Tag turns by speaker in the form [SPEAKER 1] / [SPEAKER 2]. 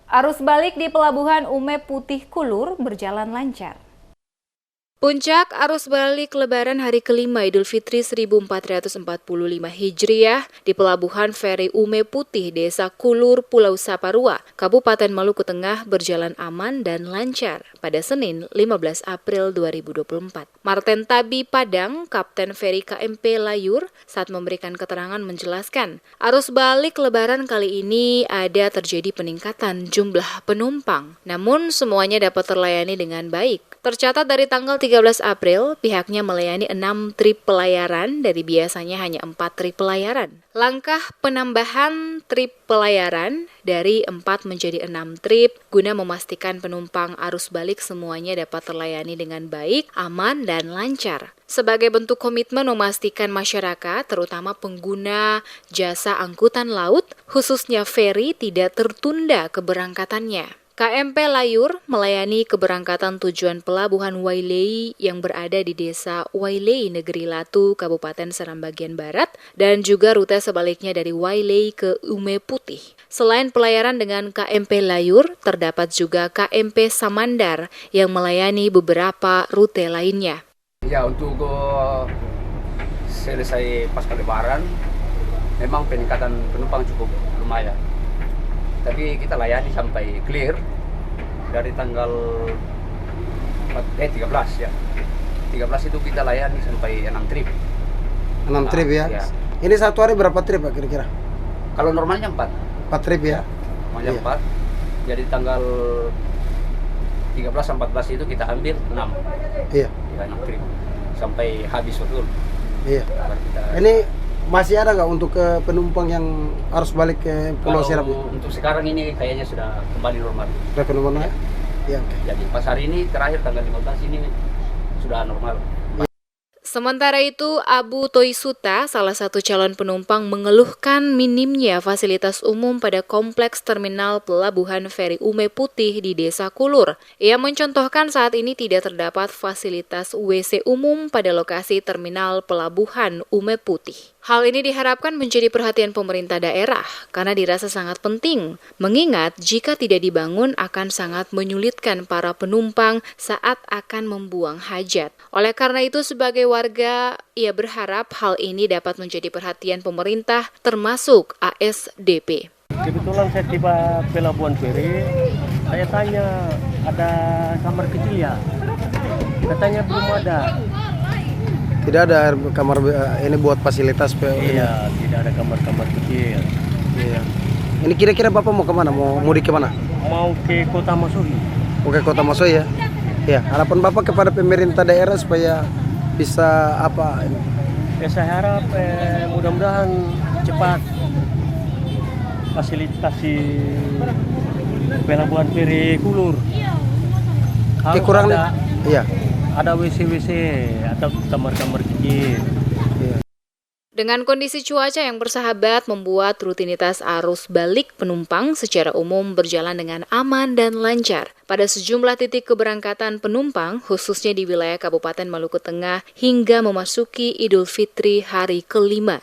[SPEAKER 1] Arus balik di Pelabuhan Ume Putih Kulur berjalan lancar. Puncak arus balik Lebaran hari kelima Idul Fitri 1445 Hijriah di Pelabuhan Feri Ume Putih, Desa Kulur, Pulau Saparua, Kabupaten Maluku Tengah berjalan aman dan lancar pada Senin 15 April 2024. Marten Tabi Padang, Kapten Feri KMP Layur, saat memberikan keterangan menjelaskan, arus balik Lebaran kali ini ada terjadi peningkatan jumlah penumpang, namun semuanya dapat terlayani dengan baik. Tercatat dari tanggal 13 April, pihaknya melayani 6 trip pelayaran dari biasanya hanya 4 trip pelayaran. Langkah penambahan trip pelayaran dari 4 menjadi 6 trip guna memastikan penumpang arus balik semuanya dapat terlayani dengan baik, aman, dan lancar. Sebagai bentuk komitmen memastikan masyarakat, terutama pengguna jasa angkutan laut, khususnya feri, tidak tertunda keberangkatannya. KMP Layur melayani keberangkatan tujuan pelabuhan Wailei yang berada di desa Wailei, Negeri Latu, Kabupaten Seram bagian Barat, dan juga rute sebaliknya dari Wailei ke Ume Putih. Selain pelayaran dengan KMP Layur, terdapat juga KMP Samandar yang melayani beberapa rute lainnya.
[SPEAKER 2] Ya, untuk selesai pasca Lebaran, memang peningkatan penumpang cukup lumayan. Tapi kita layani sampai clear dari tanggal 13 ya. 13 itu kita layani sampai 6 trip.
[SPEAKER 3] 6 trip ya?
[SPEAKER 2] Ya.
[SPEAKER 3] Ini satu hari berapa trip Pak kira-kira?
[SPEAKER 2] Kalau normalnya 4.
[SPEAKER 3] 4 trip ya?
[SPEAKER 2] Normalnya
[SPEAKER 3] Iya.
[SPEAKER 2] 4. Jadi tanggal 13 sampai 14 itu kita ambil 6.
[SPEAKER 3] Iya.
[SPEAKER 2] Ya, 6 trip. Sampai habis betul.
[SPEAKER 3] Iya.
[SPEAKER 2] Baru kita...
[SPEAKER 3] Ini masih ada nggak untuk penumpang yang harus balik ke Pulau Serap?
[SPEAKER 2] Untuk sekarang ini kayaknya sudah kembali normal.
[SPEAKER 3] Sudah ke normal ya? Iya, oke.
[SPEAKER 2] Jadi pas hari ini terakhir tanggal 15 ini sudah normal.
[SPEAKER 1] Sementara itu, Abu Toisuta, salah satu calon penumpang, mengeluhkan minimnya fasilitas umum pada kompleks terminal pelabuhan Feri Ume Putih di Desa Kulur. Ia mencontohkan saat ini tidak terdapat fasilitas WC umum pada lokasi terminal pelabuhan Ume Putih. Hal ini diharapkan menjadi perhatian pemerintah daerah karena dirasa sangat penting, mengingat jika tidak dibangun akan sangat menyulitkan para penumpang saat akan membuang hajat. Oleh karena itu, sebagai warga, ia berharap hal ini dapat menjadi perhatian pemerintah termasuk ASDP.
[SPEAKER 4] Kebetulan saya tiba Pelabuhan Feri, saya tanya ada kamar kecil ya? Katanya belum ada.
[SPEAKER 3] Tidak ada kamar ini buat fasilitas
[SPEAKER 4] Iya, tidak ada kamar-kamar kecil.
[SPEAKER 3] Iya. Ini kira-kira Bapak mau kemana? Mau mudik kemana?
[SPEAKER 4] Mau ke Kota Masuri.
[SPEAKER 3] Oke, Kota Masoy ya? Iya. Harapan Bapak kepada pemerintah daerah supaya bisa apa?
[SPEAKER 4] Ya, saya harap mudah-mudahan cepat fasilitasi Pelabuhan Feri Kulur. Harus
[SPEAKER 3] Kekurangan, iya.
[SPEAKER 4] ada WC-WC atau kamar-kamar kecil.
[SPEAKER 1] Dengan kondisi cuaca yang bersahabat membuat rutinitas arus balik penumpang secara umum berjalan dengan aman dan lancar. Pada sejumlah titik keberangkatan penumpang, khususnya di wilayah Kabupaten Maluku Tengah, hingga memasuki Idul Fitri hari kelima.